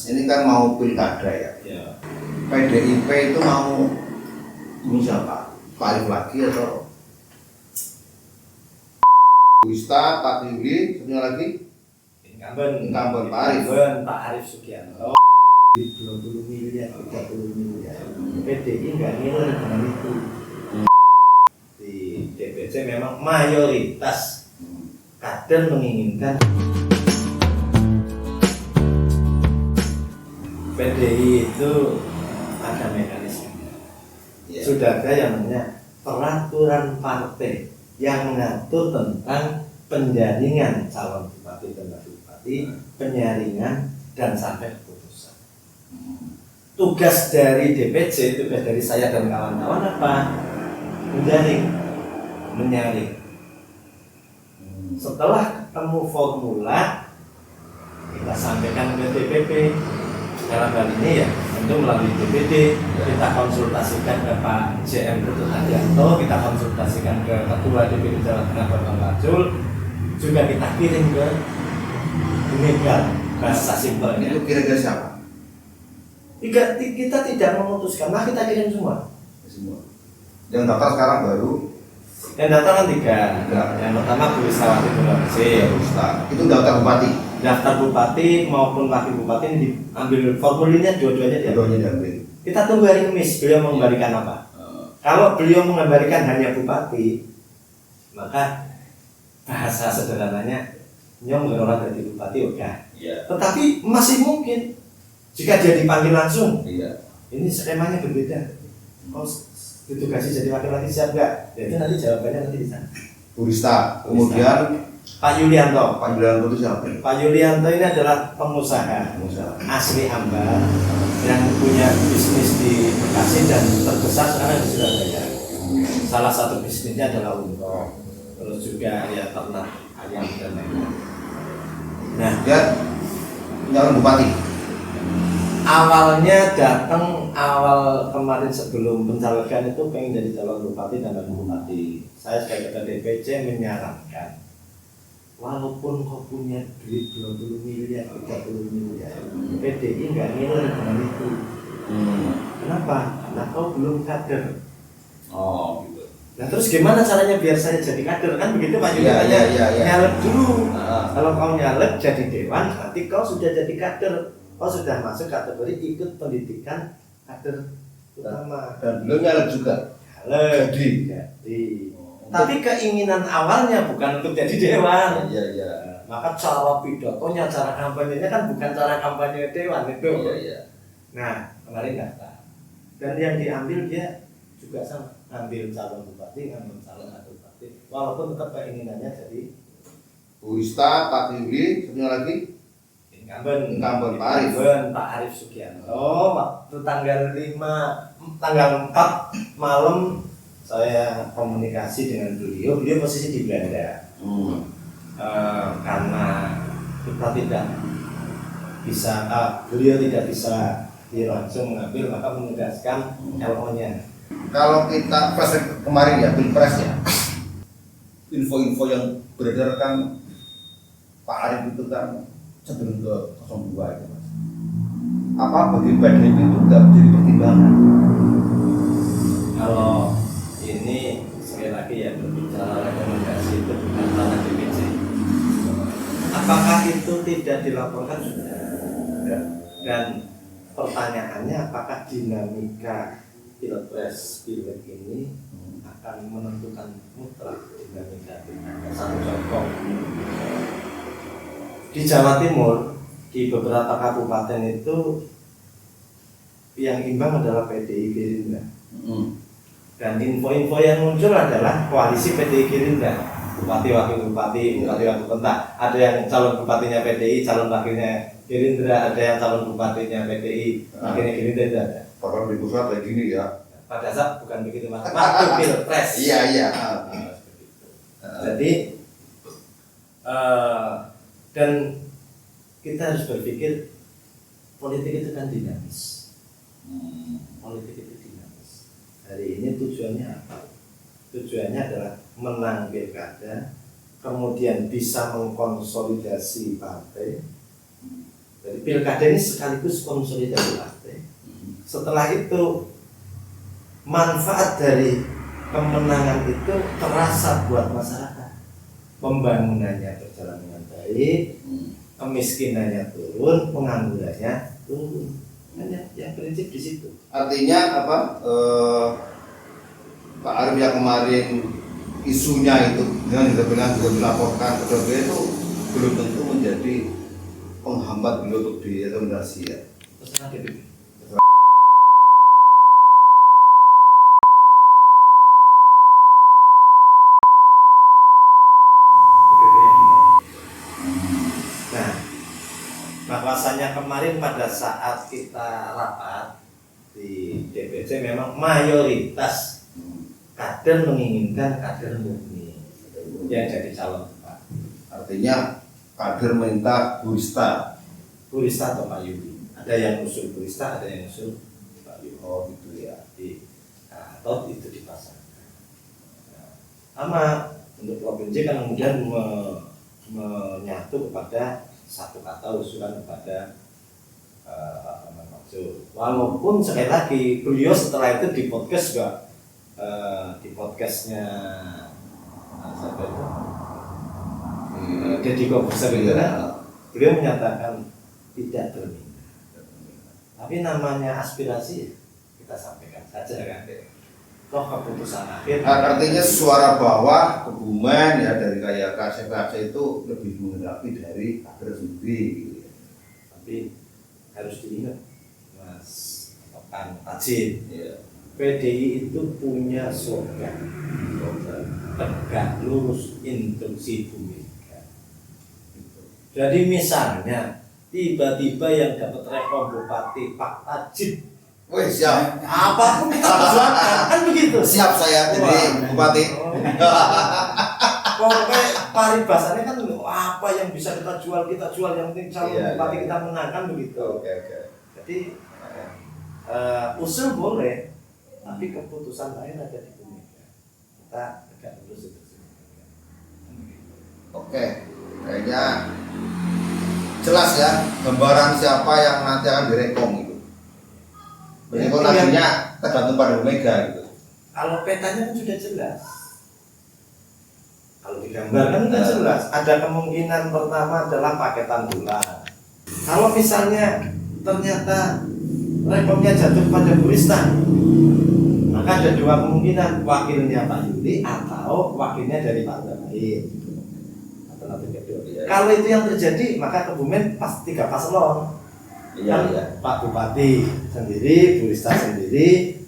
Ini kan mau pilkada ya. Ya. PDIP itu mau ini siapa? Pak Arif lagi atau Wista, Pak Yuli, satunya lagi? Incumbent Pak Arif. Pak Arif Sugianto. 20 miliar, 30 miliar. PDI nggak nilai dengan itu. Di DPC memang mayoritas kader menginginkan PDI itu ada mekanisme. Ya. Sudah ada yang namanya peraturan partai yang mengatur tentang penjaringan calon bupati dan wakil bupati, penyaringan dan sampai keputusan. Tugas dari DPC, tugas dari saya dan kawan-kawan apa? Menyaring. Setelah ketemu formula, kita sampaikan ke DPP. Dalam hal ini ya tentu melalui DPD, kita konsultasikan ke Pak JM Ketut Adianto, kita konsultasikan ke Ketua DPD Jawa Tengah Bambang Pacul, juga kita kirim ke Bumega, bahasa simpelnya. Itu kira-kira siapa? Kita tidak memutuskan, nah kita kirim semua. Semua. Yang daftar sekarang baru. Yang datang kan 3. Yang pertama Bu Wisawati Wista. Itu daftar bupati. Daftar bupati maupun wakil bupati ini diambil formulirnya dua-duanya diambil. Dua-duanya diambil. Kita tunggu hari Kamis beliau mengembalikan apa. Kalau beliau mengembalikan hanya bupati, maka bahasa sederhananya nyong menolak dari bupati udah. Iya. Tetapi masih mungkin jika dia dipanggil langsung. Iya. Ini skemanya berbeda. Oh, ditugasi jadi wakil lagi siap nggak? Ya itu nanti jawabannya nanti di sana. Bu Wista. Kemudian Pak Yulianto. Pak Yulianto itu siapa? Pak Yulianto ini adalah pengusaha asli Ambar yang punya bisnis di Bekasi dan terbesar sekarang di Surabaya. Salah satu bisnisnya adalah untuk, terus juga ya ternak ayam dan lain-lain. Nah, Dia calon bupati. awalnya datang awal kemarin sebelum pencalegan itu pengen jadi calon bupati dan wakil bupati. Saya sebagai ketua DPC menyarankan, walaupun kau punya duit 20 miliar, 30 miliar, PDI nggak nilai dengan itu. Kenapa? Karena kau belum kader. Oh, gitu. Nah terus gimana caranya biar saya jadi kader? Kan begitu Pak Yuli Iya, tanya, iya. nyalek dulu. Kalau kau nyalek jadi dewan, nanti kau sudah jadi kader. Kau sudah masuk kategori ikut pendidikan kader utama. Dan beliau nyalek juga. Nyalek. Jadi. Tapi keinginan awalnya bukan untuk jadi dewan. Iya. Maka cara pidatonya, cara kampanyenya kan bukan cara kampanye dewan itu. Iya. Nah, kemarin daftar. Dan yang diambil dia juga sama, ambil calon bupati, ambil calon wakil bupati. Walaupun tetap keinginannya jadi Bu Wista, Pak Yuli, satunya lagi? incumbent Pak Arif. Pak Arif Sugianto. Waktu tanggal 4 malam saya komunikasi dengan beliau posisi di Belanda. Karena kita tidak bisa, beliau tidak bisa langsung mengambil, maka menugaskan LO-nya. Kalau kita flashback kemarin ya, Pilpres ya, info-info yang beredar kan Pak Arif itu kan cenderung ke 02 itu Mas. Apa bagi PDIP itu tidak menjadi pertimbangan? Kalau ini sekali lagi ya berbicara rekomendasi itu bukan ranah DPC. Apakah itu tidak dilaporkan? Sudah. Dan pertanyaannya apakah dinamika Pilpres Pileg ini akan menentukan mutlak dinamika pilkada. Satu contoh di Jawa Timur di beberapa kabupaten itu yang imbang adalah PDI Gerindra. Dan info-info yang muncul adalah koalisi PDI Gerindra, bupati wakil bupati, bupati wakil kota. Ada yang calon bupatinya PDI, calon wakilnya Gerindra, ada yang calon bupatinya PDI, wakilnya Gerindra itu ada. Program di pusat kayak gini ya. Pada saat bukan begitu Mas, waktu Pilpres. Iya. Jadi dan kita harus berpikir politik itu kan dinamis. Politik itu dinamis. Hari ini tujuannya apa? Tujuannya adalah menang pilkada, kemudian bisa mengkonsolidasi partai, Jadi pilkada ini sekaligus konsolidasi partai. Setelah itu manfaat dari kemenangan itu terasa buat masyarakat. Pembangunannya berjalan dengan baik, kemiskinannya turun, penganggurannya turun. Hanya yang prinsip di situ. Artinya apa? Pak Arif yang kemarin isunya itu dengan juga dilaporkan ke DPR itu belum tentu menjadi penghambat beliau untuk direkomendasi ya. Terserah DPP. Nah, bahwasanya kemarin pada saat kita rapat di DPC memang mayoritas kader menginginkan kader murni yang jadi calon Pak. Artinya kader minta Bu Rista. Bu Rista atau Pak Yudi. Ada yang usul Bu Rista, ada yang usul Pak Yudi. Oh gitu ya. Atau itu dipasangkan. Nah, sama untuk provinsi kan kemudian menyatu kepada satu kata usulan kepada Pak Bambang Pacul. Walaupun sekali lagi beliau setelah itu di podcast juga di podcastnya siapa itu Deddy Corbuzier itu kan beliau menyatakan tidak berminat. Tapi namanya aspirasi kita sampaikan saja kan. Toh keputusan akhir. Artinya suara bawah Kebumen ya dari kayak KC itu lebih menghendaki dari kader sendiri. Gitu ya. Tapi harus diingat Mas Tokan Tajin. Ya. PDI itu punya slogan tegak lurus instruksi Bu Mega. Jadi misalnya tiba-tiba yang dapat rekor Bupati Pak Tajin, Wih siap. apapun kita perjuangkan kan begitu. Siap saya jadi bupati. Pokoknya paribasannya kan apa yang bisa kita jual yang penting calon Iya, bupati iya. kita menangkan begitu. Oke. Jadi usul boleh, tapi keputusan lain ada di Bu Mega. Kita tegak lurus itu. Oke. Kayaknya jelas ya gambaran siapa yang nanti akan direkom gitu. Direkom nantinya tergantung pada Bu Mega gitu. Kalau petanya kan sudah jelas. Kalau digambarkan sudah jelas. Ada kemungkinan pertama adalah paketan bulan. Kalau misalnya ternyata rekomnya jatuh pada Bu Rista, maka ada dua kemungkinan, wakilnya Pak Yuli atau wakilnya dari partai lain. Alternatif kedua. Iya. Kalau itu yang terjadi, maka Kebumen pas 3 paslon. Iya. Pak Bupati sendiri, Bu Rista sendiri,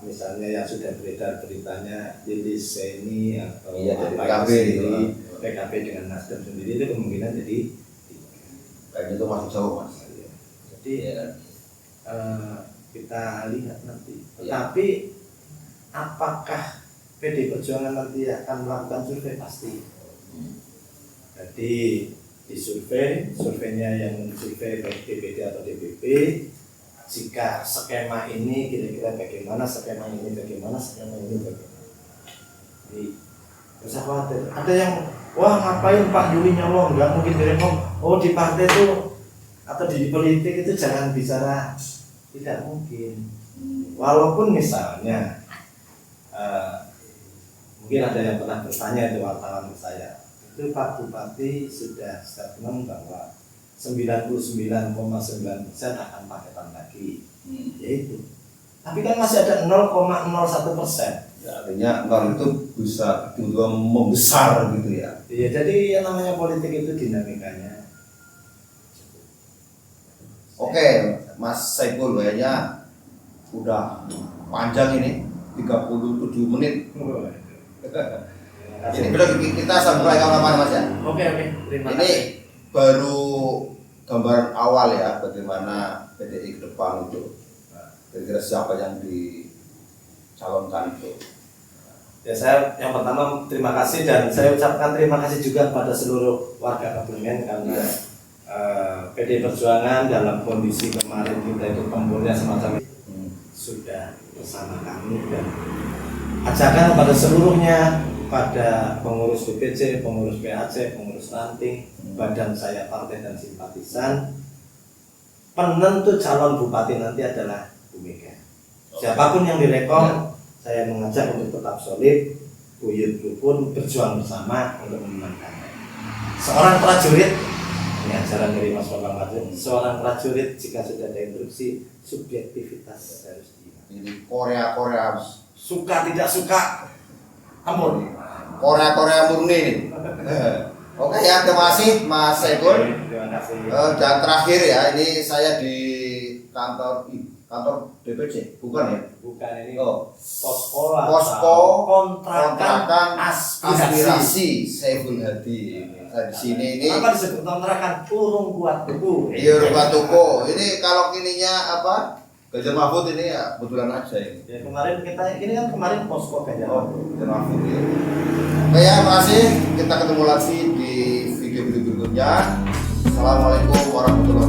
misalnya yang sudah beredar beritanya Lilis Seni atau Iya, dari apa PKB sendiri, gitu. PKB dengan Nasdem sendiri itu kemungkinan jadi 3. Kayaknya itu masih jauh mas. Jadi Iya. Kita lihat nanti. Iya. Tapi apakah PD Perjuangan nanti akan melakukan survei? Pasti. Jadi di surveinya yang survei baik DPD atau DPP, jika skema ini kira-kira bagaimana, skema ini bagaimana. Jadi usah khawatir. Ada yang wah ngapain Pak Yuli nyolong, nggak mungkin direkom. Oh di partai itu atau di politik itu jangan bicara, tidak mungkin. Walaupun misalnya mungkin ada yang pernah bertanya di wartawan ke saya, itu Pak Bupati sudah statement bahwa 99,9% akan paketan lagi, yaitu. Tapi kan masih ada 0,01%. Ya, artinya nol itu bisa tiba-tiba membesar gitu ya. Iya, jadi yang namanya politik itu dinamikanya. Oke, Mas Saiful kayaknya udah panjang ini 37 menit. Jadi belum kita sambung lagi kapan Mas ya? Oke, terima Ini kasih. baru gambaran awal ya bagaimana PDI ke depan itu. Kira-kira siapa yang dicalonkan itu. Ya, saya yang pertama terima kasih dan saya ucapkan terima kasih juga kepada seluruh warga Kebumen karena PD Perjuangan dalam kondisi kemarin kita itu pembunuhnya semacam sudah bersama kami dan ajakan kepada seluruhnya, pada pengurus DPC, pengurus PAC, pengurus ranting badan saya partai dan simpatisan, penentu calon bupati nanti adalah Bu Mega. Siapapun yang direkom, saya mengajak untuk tetap solid, buyut rukun, berjuang bersama untuk memenangkannya. Seorang prajurit, ini ajaran dari Mas Bambang Pacul, seorang prajurit jika sudah ada instruksi, subjektivitas harus Ini Korea suka tidak suka, ampun. Korea murni nih. Oke ya, terima kasih Mas Saiful. Terima kasih. Dan terakhir ya, ini saya di kantor DPC, bukan ya? Bukan ini Posko kontrakan aspirasi Saiful Hadi. Nah, di sini ini. Apa disebut kontrakan? Urung buat tuku. Iya, rumah toko. Ini kalau kininya apa? Ganjar Mahfud ini ya kebetulan aja ini. Ya kemarin ini kan kemarin posko Ganjar Mahfud. Ganjar Mahfud ya. Oke ya, makasih. Kita ketemu lagi di video berikutnya. Assalamualaikum warahmatullahi wabarakatuh.